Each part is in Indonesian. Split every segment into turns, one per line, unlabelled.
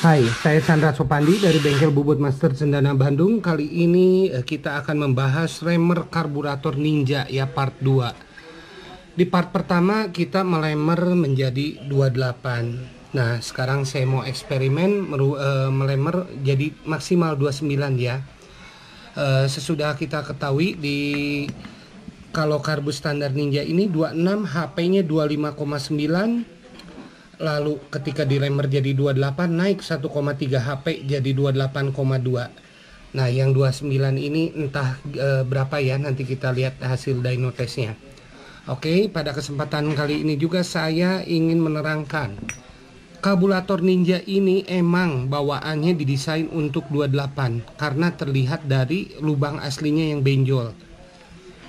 Hai, saya Chandra Sopandi dari Bengkel Bubut Master Cendana Bandung. Kali ini kita akan membahas remer karburator Ninja ya part 2. Di part pertama kita melemer menjadi 28. Nah, sekarang saya mau eksperimen melemer jadi maksimal 29 ya. Sesudah kita ketahui kalau karbus standar Ninja ini 26, HP-nya 25,9. Lalu ketika diremer jadi 28 naik 1,3 HP jadi 28,2. Nah yang 29 ini entah berapa ya, nanti kita lihat hasil dyno testnya. Oke, pada kesempatan kali ini juga saya ingin menerangkan karburator Ninja ini emang bawaannya didesain untuk 28 karena terlihat dari lubang aslinya yang benjol.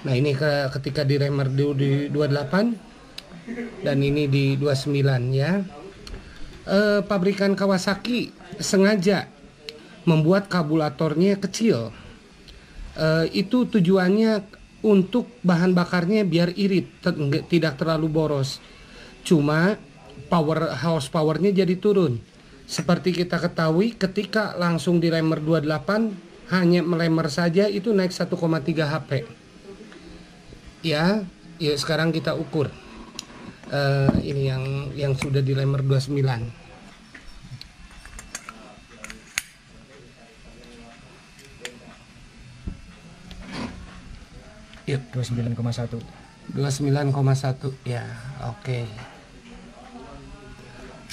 Nah ini ketika diremer di 28 dan ini di 29 ya. Pabrikan Kawasaki sengaja membuat karburatornya kecil. Itu tujuannya untuk bahan bakarnya biar irit, tidak terlalu boros. Cuma horsepowernya jadi turun. Seperti kita ketahui ketika langsung diremer 28 hanya melemer saja itu naik 1,3 HP. Ya, yuk sekarang kita ukur. Ini yang sudah dilemer 29.
Yuk, 29,1.
29,1 ya, oke.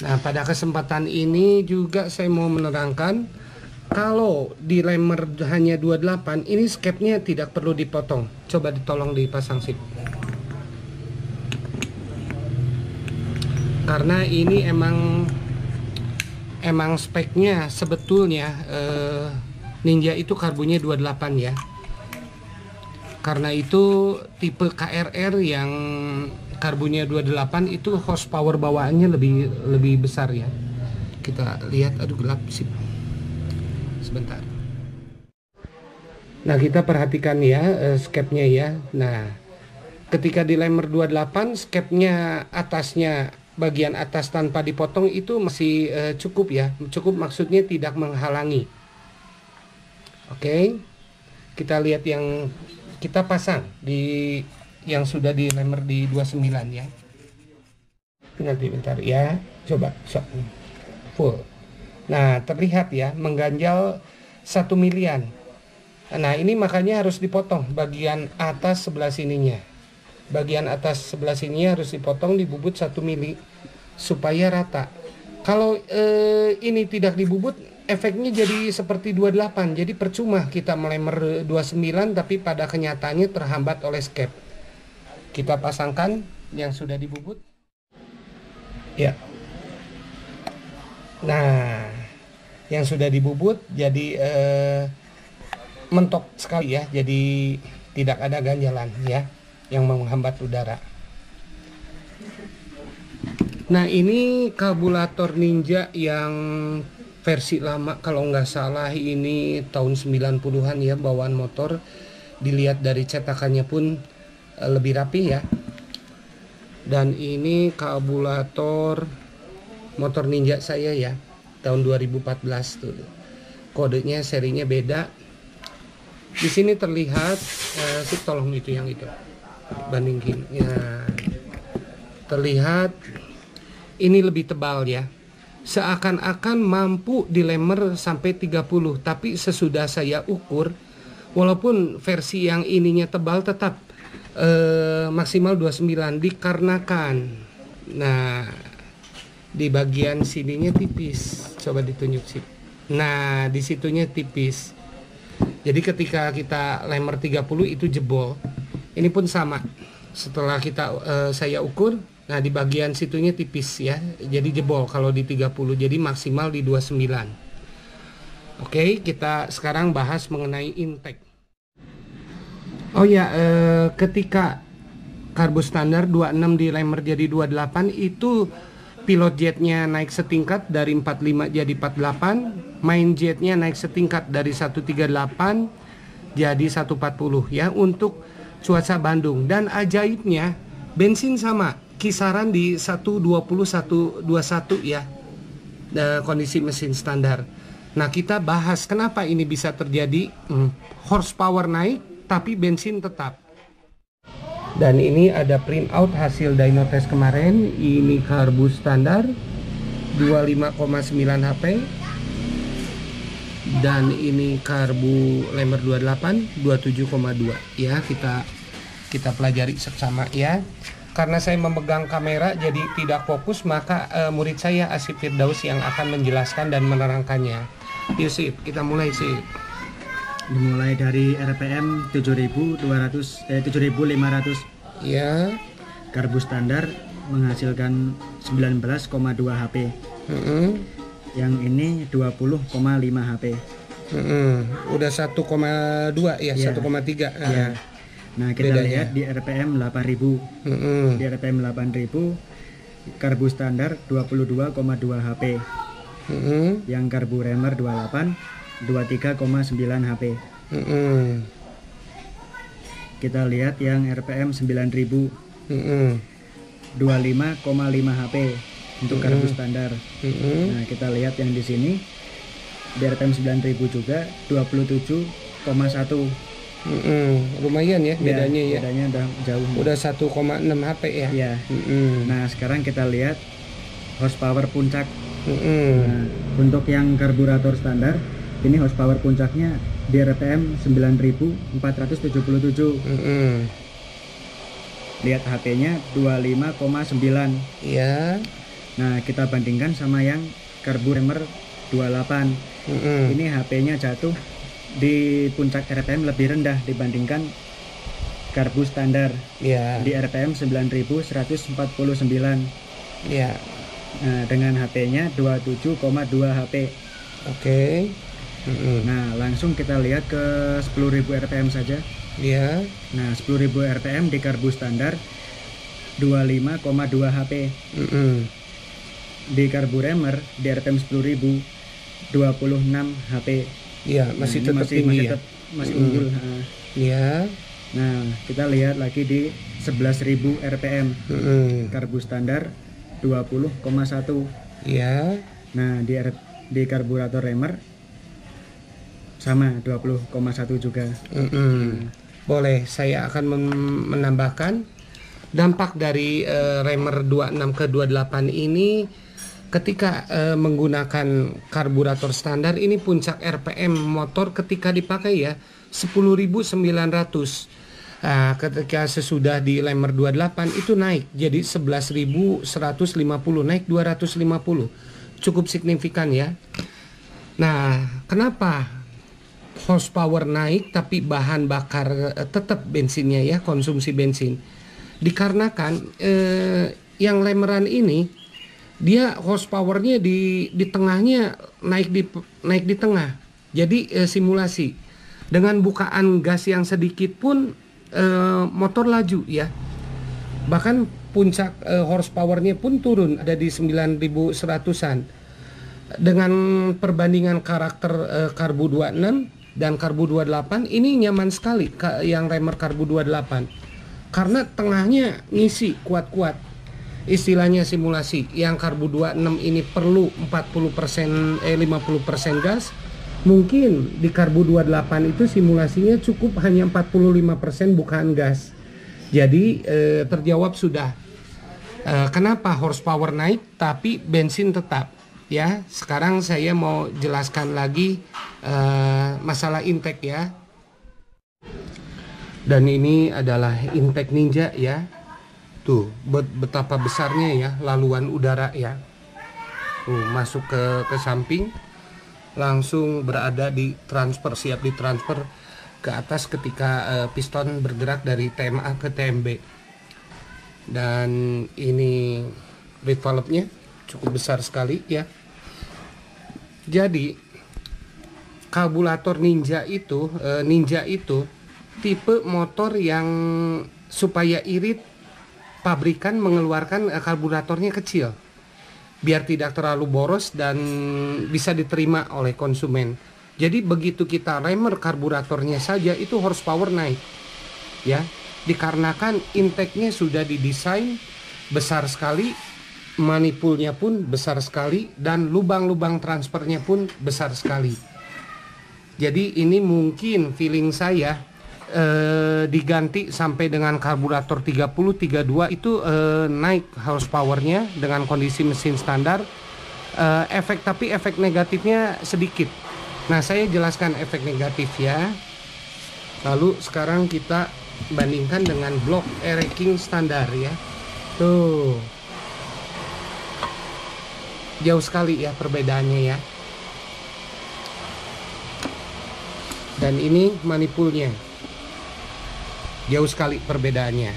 Nah, pada kesempatan ini juga saya mau menerangkan kalau dilemer hanya 28, ini skepnya tidak perlu dipotong. Coba ditolong dipasang sip. Karena ini emang speknya sebetulnya Ninja itu karbunya 28 ya. Karena itu tipe KRR yang karbunya 28 itu horsepower bawaannya lebih besar ya. Kita lihat, aduh gelap sih. Sebentar. Nah, kita perhatikan ya skepnya ya. Nah, ketika dilemer 28 skepnya atasnya bagian atas tanpa dipotong itu masih cukup ya. Cukup maksudnya tidak menghalangi. Oke. Kita lihat yang kita pasang di yang sudah dilemer di 29 ya. Nanti bentar ya. Coba full. Nah, terlihat ya mengganjal 1 milian. Nah, ini makanya harus dipotong bagian atas sebelah sininya. Bagian atas sebelah sini harus dipotong, dibubut 1 mili supaya rata. Kalau ini tidak dibubut, efeknya jadi seperti 28. Jadi percuma kita melemer 29 tapi pada kenyataannya terhambat oleh skep. Kita pasangkan yang sudah dibubut. Ya. Nah, yang sudah dibubut jadi mentok sekali ya. Jadi tidak ada ganjalan ya yang menghambat udara. Nah, ini karburator Ninja yang versi lama, kalau nggak salah ini tahun 90-an ya, bawaan motor. Dilihat dari cetakannya pun lebih rapi ya. Dan ini karburator motor Ninja saya ya, tahun 2014 tuh. Kodenya serinya beda. Di sini terlihat tolong itu yang itu bandingin ya, terlihat ini lebih tebal ya, seakan-akan mampu dilemer sampai 30, tapi sesudah saya ukur walaupun versi yang ininya tebal tetap maksimal 29 dikarenakan nah di bagian sininya tipis. Coba ditunjuk sih. Nah, di situnya tipis. Jadi ketika kita lemer 30 itu jebol. Ini pun sama. Setelah saya ukur, nah di bagian situnya tipis ya. Jadi jebol kalau di 30. Jadi maksimal di 29. Oke, kita sekarang bahas mengenai intake. Oh ya, ketika karbus standar 26 dilemer jadi 28 itu pilot jetnya naik setingkat dari 45 jadi 48, main jetnya naik setingkat dari 138 jadi 140 ya untuk cuaca Bandung. Dan ajaibnya bensin sama kisaran di 120 121 ya. kondisi mesin standar. Nah, kita bahas kenapa ini bisa terjadi. Horsepower naik tapi bensin tetap. Dan ini ada printout hasil dyno test kemarin. Ini karbu standar 25,9 HP. Dan ini karbu Lemmer 28 27,2 ya. Kita pelajari seksama ya. Karena saya memegang kamera jadi tidak fokus, maka murid saya Asif Firdaus yang akan menjelaskan dan menerangkannya. Yuk Sip, kita mulai Sip.
Dimulai dari RPM 7500
Ya.
karbu standar menghasilkan 19,2 HP. Yang ini 20,5 HP.
Udah 1,2 ya, 1,3.
Ya. Nah, kita lihat di RPM 8000. Di RPM 8000 karbu standar 22,2 HP. Yang karbu Remmer 28 23,9 HP. Kita lihat yang RPM 9000 25,5 HP untuk karbu standar. Nah, kita lihat yang di sini di RPM 9000 juga 27,1.
Lumayan ya bedanya ya.
Bedanya udah jauh.
Udah 1,6 HP ya.
Iya. Nah, sekarang kita lihat horsepower puncak. Nah, untuk yang karburator standar ini horsepower puncaknya di RPM 9477. Lihat HP-nya 25,9.
Iya.
Nah, kita bandingkan sama yang karbu Remmer 28. Ini HP-nya jatuh di puncak RPM lebih rendah dibandingkan karbu standar.
Iya.
Di RPM 9149.
Iya.
Nah, dengan HP-nya 27,2 HP.
Oke.
Nah, langsung kita lihat ke 10.000 RPM saja.
Iya.
Nah, 10.000 RPM di karbu standar 25,2 HP. Di karbu Remmer di RPM 10.000 26 HP.
Iya, masih tetap tinggi ya.
Masih unggul.
Iya.
Nah, kita lihat lagi di 11.000 RPM. Karbu standar 20,1.
Iya.
Nah, di karburator Remmer sama 20,1 juga.
Boleh, saya akan menambahkan dampak dari Remmer 26 ke 28 ini. Ketika menggunakan karburator standar, ini puncak RPM motor ketika dipakai ya 10.900. Ketika sesudah di Lemmer 28 itu naik jadi 11.150, naik 250. Cukup signifikan ya. Nah, kenapa horsepower naik tapi bahan bakar tetap bensinnya ya, konsumsi bensin? Dikarenakan yang Lemmeran ini dia horsepowernya di tengahnya naik di tengah. Jadi simulasi dengan bukaan gas yang sedikit pun motor laju ya. Bahkan puncak horsepowernya pun turun, ada di 9.100-an. Dengan perbandingan karakter karbu 26 dan karbu 28 ini nyaman sekali yang Remmer karbu 28. Karena tengahnya ngisi kuat-kuat. Istilahnya simulasi. Yang karbu 26 ini perlu 50% 50% gas. Mungkin di karbu 28 itu simulasinya cukup hanya 45% bukaan gas. Jadi terjawab sudah. Kenapa horsepower naik tapi bensin tetap ya. Sekarang saya mau jelaskan lagi masalah intake ya. Dan ini adalah intake Ninja ya. Tuh betapa besarnya ya laluan udara ya. Tuh masuk ke samping, langsung berada di transfer, siap ditransfer ke atas ketika piston bergerak dari TMA ke TMB. Dan ini reed valve-nya cukup besar sekali ya. Jadi karburator Ninja itu tipe motor yang supaya irit pabrikan mengeluarkan karburatornya kecil biar tidak terlalu boros dan bisa diterima oleh konsumen. Jadi begitu kita Remmer karburatornya saja itu horsepower naik ya, dikarenakan intake-nya sudah didesain besar sekali Manipulnya pun besar sekali dan lubang-lubang transfernya pun besar sekali. Jadi ini mungkin feeling saya diganti sampai dengan karburator 30-32 itu naik horsepowernya dengan kondisi mesin standar. Tapi efek negatifnya sedikit. Nah, saya jelaskan efek negatif ya. Lalu sekarang kita bandingkan dengan blok e-racking standar ya. Tuh, jauh sekali ya perbedaannya ya. Dan ini manipulnya, jauh sekali perbedaannya.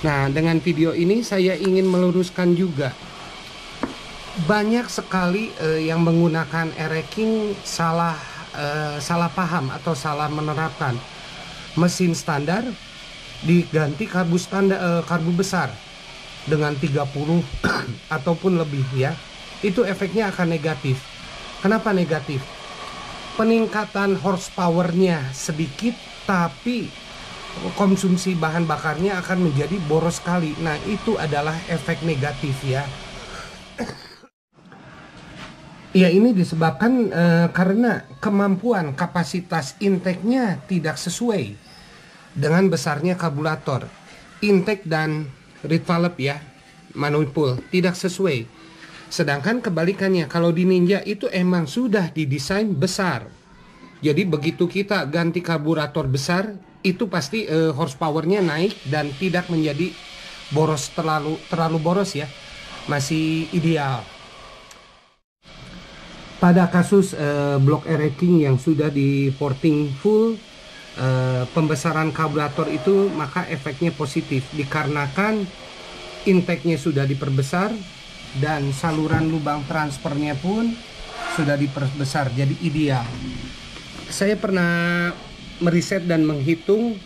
Nah, dengan video ini saya ingin meluruskan juga, banyak sekali yang menggunakan e-racking salah paham atau salah menerapkan. Mesin standar diganti karbu besar dengan 30 ataupun lebih ya. Itu efeknya akan negatif. Kenapa negatif? Peningkatan horsepowernya sedikit, tapi konsumsi bahan bakarnya akan menjadi boros sekali. Nah, itu adalah efek negatif ya. Ya, ini disebabkan karena kemampuan kapasitas intake-nya tidak sesuai dengan besarnya karburator. Intake dan reed valve ya, manipul tidak sesuai. Sedangkan kebalikannya, kalau di Ninja itu emang sudah didesain besar. Jadi begitu kita ganti karburator besar, itu pasti horsepowernya naik dan tidak menjadi boros, terlalu boros ya. Masih ideal. Pada kasus blok e-racking yang sudah di porting full pembesaran karburator itu, maka efeknya positif dikarenakan intake-nya sudah diperbesar dan saluran lubang transfernya pun sudah diperbesar, jadi ideal. Saya pernah meriset dan menghitung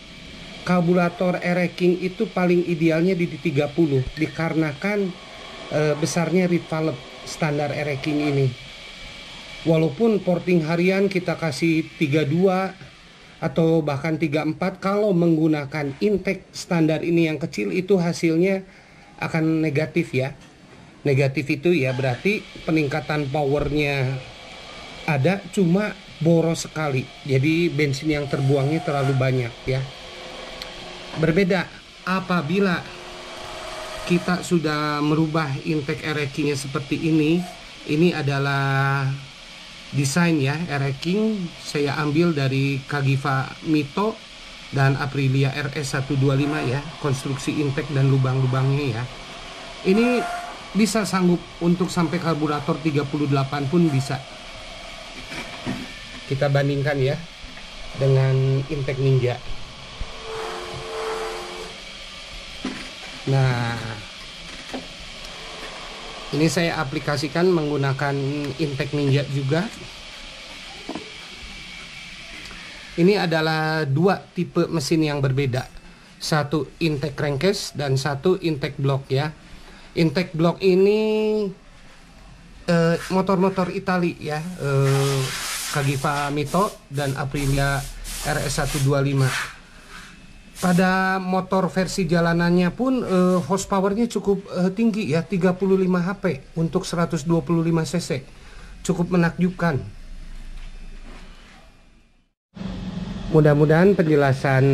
karburator e-racking itu paling idealnya di 30 dikarenakan besarnya reed valve standar e-racking ini. Walaupun porting harian kita kasih 32 atau bahkan 34, kalau menggunakan intake standar ini yang kecil itu hasilnya akan negatif ya. Negatif itu ya berarti peningkatan powernya ada, cuma boros sekali. Jadi bensin yang terbuangnya terlalu banyak ya. Berbeda apabila kita sudah merubah intake e-rackingnya seperti ini. Ini adalah desain ya e-racking, saya ambil dari Kagifa Mito dan Aprilia RS125 ya, konstruksi intake dan lubang-lubangnya ya. Ini bisa sanggup untuk sampai karburator 38 pun bisa. Kita bandingkan ya dengan intake Ninja. Nah, ini saya aplikasikan menggunakan intake Ninja juga. Ini adalah dua tipe mesin yang berbeda. Satu intake crankcase dan satu intake block ya. Intake block ini motor-motor Itali ya, Kagifa Mito dan Aprilia RS125. Pada motor versi jalanannya pun horsepowernya cukup tinggi ya, 35 HP untuk 125 cc. Cukup menakjubkan. Mudah-mudahan penjelasan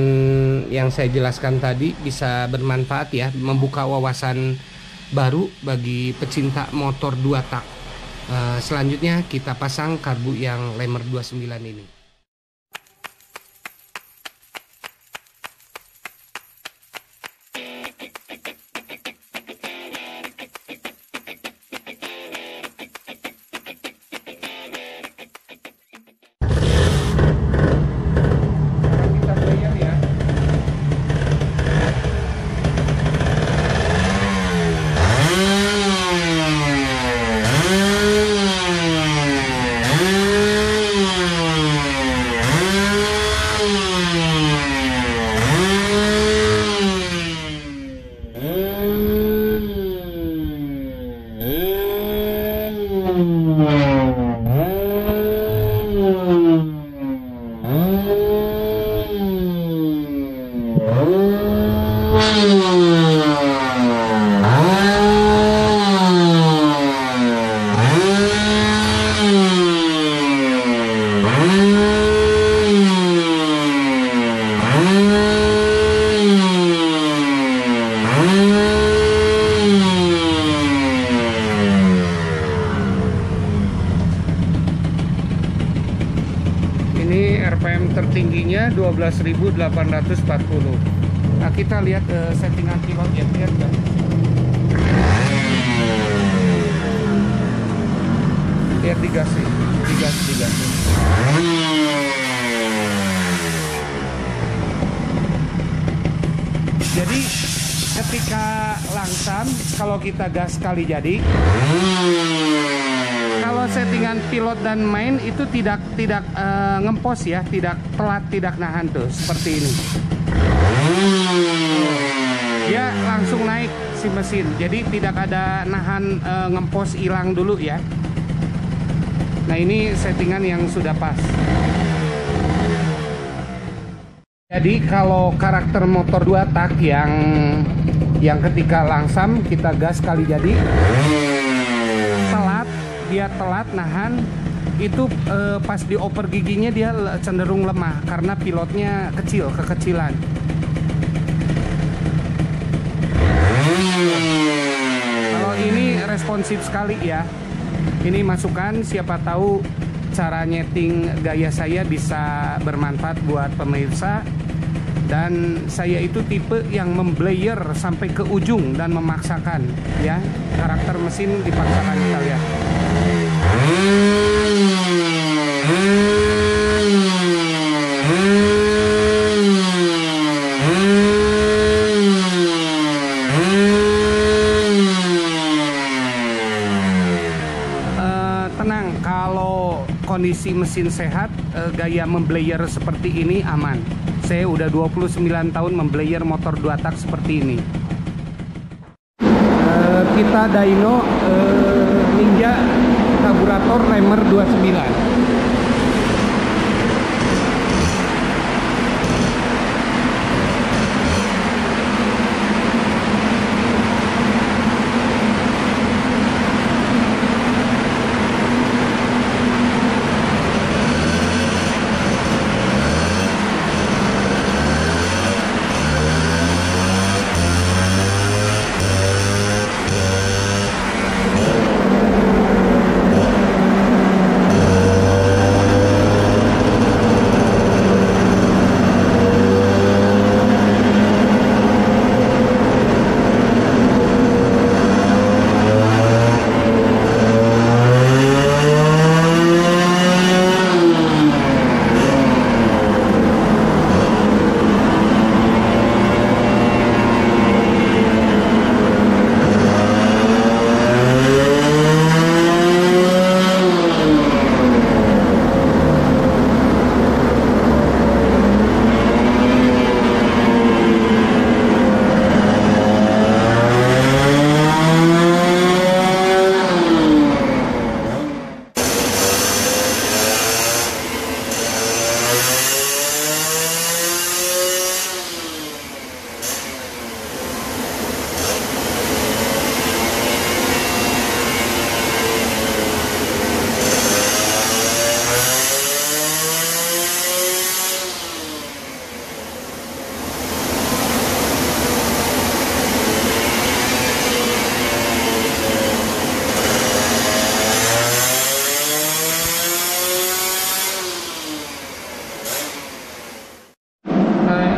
yang saya jelaskan tadi bisa bermanfaat ya, membuka wawasan baru bagi pecinta motor 2 tak. Selanjutnya kita pasang karbu yang Lemmer 29 ini. harganya 12.840. Nah, kita lihat settingan pilot ya, lihat guys. Lihat digas sih, digas. Jadi ketika langsam, kalau kita gas sekali jadi, kalau settingan pilot dan main itu tidak ngempos ya, tidak telat, tidak nahan tuh seperti ini. Dia langsung naik si mesin, jadi tidak ada nahan ngempos hilang dulu ya. Nah, ini settingan yang sudah pas. Jadi kalau karakter motor 2 tak yang ketika langsam kita gas kali jadi telat, dia telat nahan itu pas dioper giginya dia cenderung lemah karena pilotnya kekecilan. Kalau ini responsif sekali ya. Ini masukan, siapa tahu cara nyeting gaya saya bisa bermanfaat buat pemirsa. Dan saya itu tipe yang memblayer sampai ke ujung dan memaksakan ya. Karakter mesin dipaksakan, kita lihat. Tenang, kalau kondisi mesin sehat, gaya memblayer seperti ini aman. Saya udah 29 tahun memblayer motor 2 tak seperti ini. Kita dyno Ninja karburator Remer 29.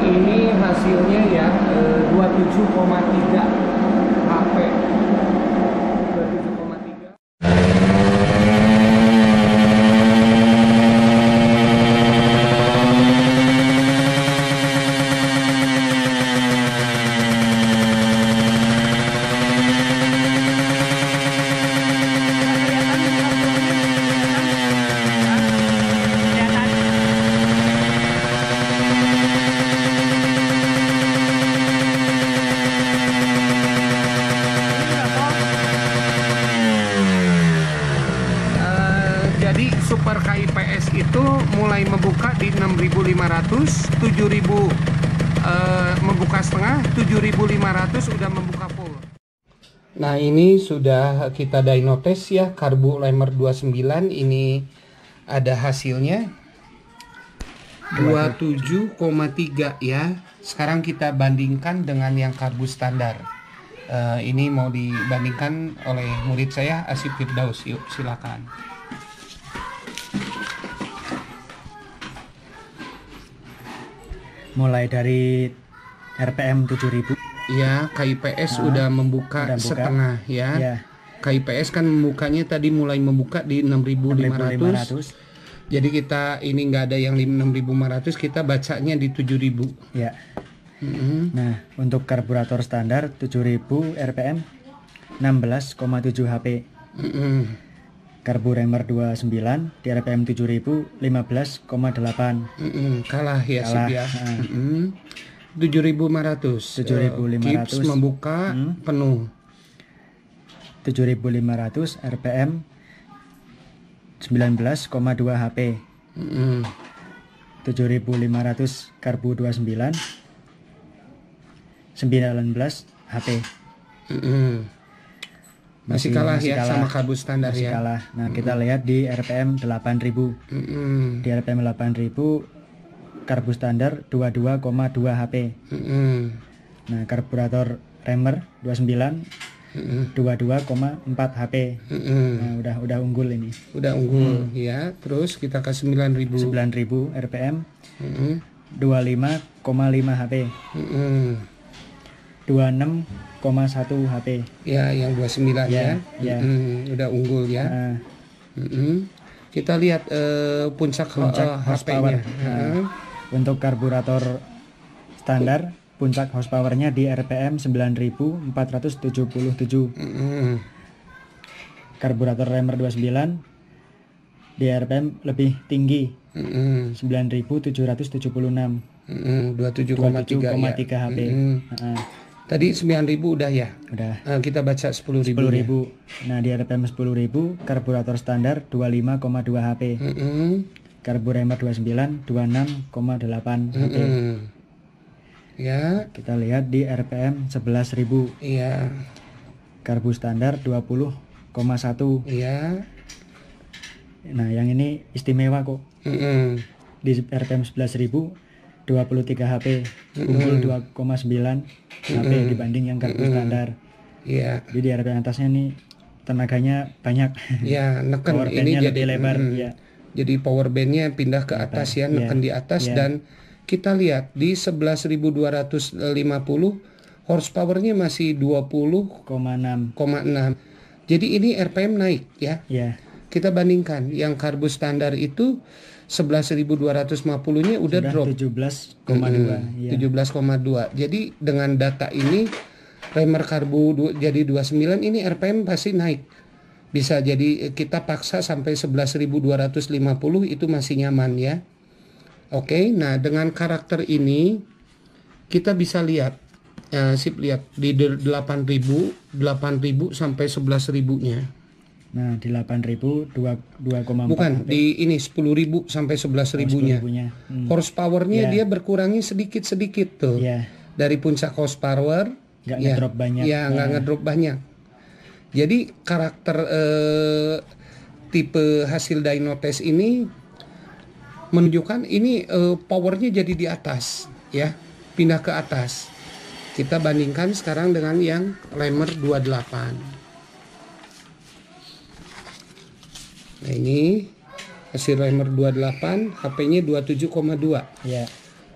Ini hasilnya ya 27,3 HP. 27,3. Jadi Super KIPS itu mulai membuka di 6.500, 7.000 membuka setengah, 7.500 sudah membuka full. Nah, ini sudah kita dyno tes ya, karbu Remer 29. Ini ada hasilnya 27,3 ya. Sekarang kita bandingkan dengan yang karbu standar. Ini mau dibandingkan oleh murid saya, Asif Firdaus. Yuk, silakan.
mulai dari RPM 7000.
Ya, KIPS udah membuka setengah ya. Ya. KIPS kan membukanya tadi mulai membuka di 6.500. Jadi kita ini nggak ada yang 6.500, kita bacanya di 7.000.
Ya. Nah, untuk karburator standar 7.000 RPM 16,7 HP. Karbu Remer 29 di RPM 7.000 15,8.
Kalah ya sip ya. 7.500. 7.500. Kips membuka penuh.
7.500 RPM 19,2 HP. 7.500 karbu 29 19 HP.
Masih kalah ya sama karbu standar
masih
ya.
Kalah. Nah, kita lihat di RPM 8.000. Di RPM 8.000 karbu standar 22,2 HP. Nah, karburator Remer 29 22,4 HP. Nah, udah unggul ini.
Udah unggul ya. Terus kita ke 9.000
RPM 25,5 HP. 26,1 HP.
Ya, yang 29 ya. Udah unggul ya. Kita lihat puncak HP-nya.
Untuk karburator standar puncak horsepowernya di RPM 9.477. Karburator Remer 29 di RPM lebih tinggi 9.776. 27,3 HP.
Tadi 9.000 udah ya?
Udah.
Kita baca 10.000.
10.000. Nah, di RPM 10.000 karburator standar 25,2 HP. Karbu Remer 29 26,8 HP.
Ya,
kita lihat di RPM 11.000.
Iya.
Karbu standar 20,1.
Iya.
Nah, yang ini istimewa kok. Di RPM 11.000 23 HP, unggul 2,9 HP dibanding yang karbu standar.
Iya.
Jadi di RPM atasnya nih tenaganya banyak.
Ya, neken
power
ini jadi
lebih lebar. Ya.
Jadi power bandnya pindah ke atas ya, neken di atas dan kita lihat di 11.250 horsepowernya masih 20,6. Jadi ini RPM naik ya. Kita bandingkan yang karbu standar itu 11.250-nya udah drop
17,2.
17,2. Jadi dengan data ini Remer karbu jadi 29, ini RPM pasti naik. Bisa jadi kita paksa sampai 11.250 itu masih nyaman ya. Oke, nah dengan karakter ini kita bisa lihat, lihat di 8.000 sampai 11.000-nya.
Nah, di 8.000 2,4.
Bukan, HP. Di ini 10.000 sampai 11.000-nya. Horsepower-nya dia berkurangnya sedikit-sedikit tuh. Dari puncak horsepower
nggak ngedrop banyak.
Ya, nggak ngedrop banyak. Jadi karakter tipe hasil dyno test ini menunjukkan ini powernya jadi di atas ya, pindah ke atas. Kita bandingkan sekarang dengan yang Remer 28. Nah, ini hasil Remer 28, HP-nya 27,2.
Ya.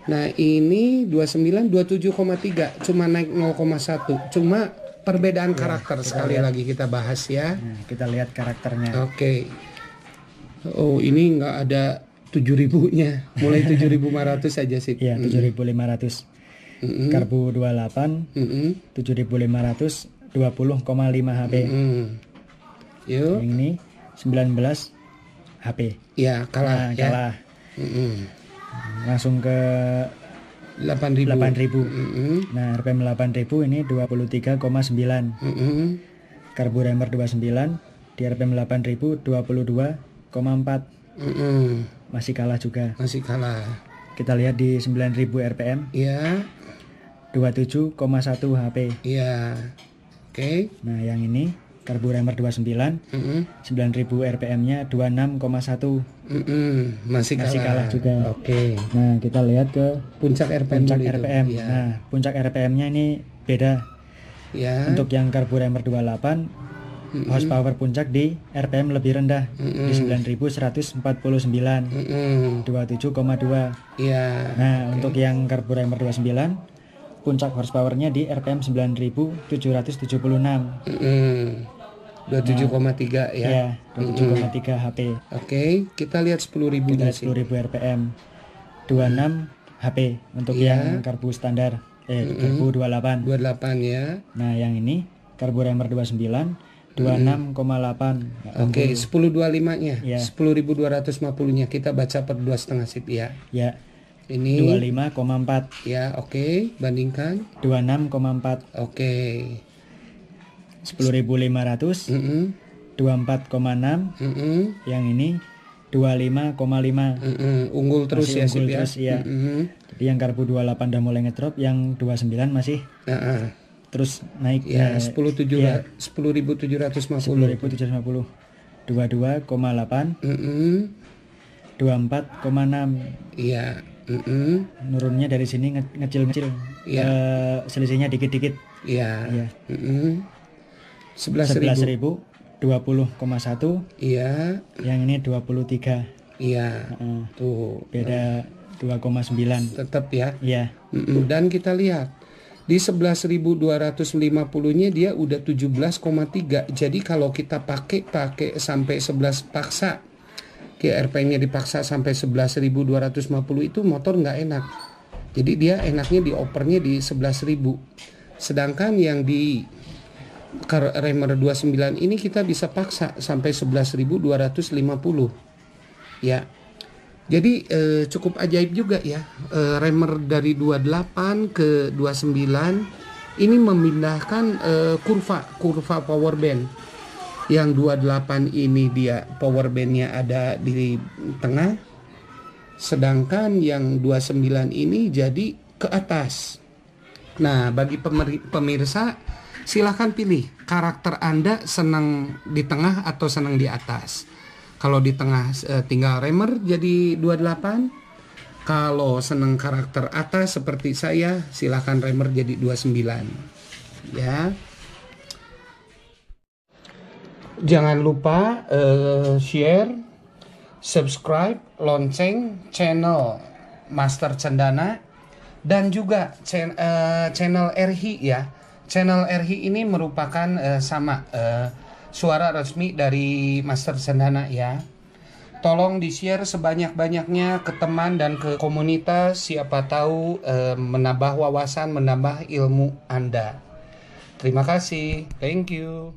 Nah, ini 29 27,3, cuma naik 0,1. Cuma perbedaan karakter sekali lagi kita bahas ya.
Nah, kita lihat karakternya.
Oke. Oh, ini nggak ada 7.000-nya, mulai 7.500 saja sih.
Iya, 7.500. Karbu 28, 7.500, 20,5 HP.
Yuk.
Yang ini 19 HP.
Ya, kalah.
Nah, kalah. Langsung ke 8.000. Nah, RPM 8.000 ini 23,9. Karbu Remer 29 di RPM 8.000 22,4. Masih kalah juga.
Masih kalah.
Kita lihat di 9.000 RPM.
Iya.
27,1 HP.
Iya. Oke.
Nah, yang ini karbu Remer 29. 9.000 RPM-nya 26,1.
Masih kalah
juga.
Oke.
Nah, kita lihat ke
puncak RPM.
Ya. Nah, puncak RPM-nya ini beda.
Ya.
Untuk yang karbu Remer 28 horsepower puncak di RPM lebih rendah di 9149 27,2.
Iya.
Nah, untuk yang karbu Remer 29 puncak horsepowernya di RPM 9776.
27,3 ya.
Iya, 27,3 HP.
Oke, kita lihat 10.000
Kita
nya sih.
10.000 RPM. 26 HP untuk yang karbu standar. Karbu 28.
28 ya.
Nah, yang ini karbu Remer 29 26,8.
Oke, 1025-nya.
Ya.
10.250-nya kita baca per 2,5 sip ya.
Ya.
Ini
25,4.
ya, oke, bandingkan.
26,4.
Oke.
10.500 24,6. Yang ini 25,5.
Unggul terus
masih
ya
unggul
sip ya.
Terus, ya. Jadi yang karbu 28 udah mulai ngedrop, yang 29 masih terus naik
ya. 10.750.
10.750. 22,8. 24,6.
Iya.
Nurunnya dari sini ngecil-ngecil. Selisihnya dikit-dikit.
Iya.
11.000 20,1.
Iya.
Yang ini 23.
Iya. Tuh.
Beda 2,9.
Tetap ya.
Iya.
Dan kita lihat di 11.250-nya dia udah 17,3. Jadi kalau kita pakai sampai 11 paksa, RPM-nya dipaksa sampai 11.250 itu motor nggak enak. Jadi dia enaknya di opernya di 11.000. Sedangkan yang di Remer 29 ini kita bisa paksa sampai 11.250 ya. Jadi cukup ajaib juga ya. Remer dari 28 ke 29 ini memindahkan kurva power band. Yang 28 ini dia power bandnya ada di tengah, sedangkan yang 29 ini jadi ke atas. Nah, bagi pemirsa silahkan pilih karakter Anda, senang di tengah atau senang di atas. Kalau di tengah tinggal Remer jadi 28. Kalau senang karakter atas seperti saya, silahkan Remer jadi 29. Ya. Jangan lupa share, subscribe, lonceng channel Master Cendana dan juga channel RHI ya. Channel RHI ini merupakan suara resmi dari Master Cendana ya. Tolong di-share sebanyak-banyaknya ke teman dan ke komunitas, siapa tahu menambah wawasan, menambah ilmu Anda. Terima kasih. Thank you.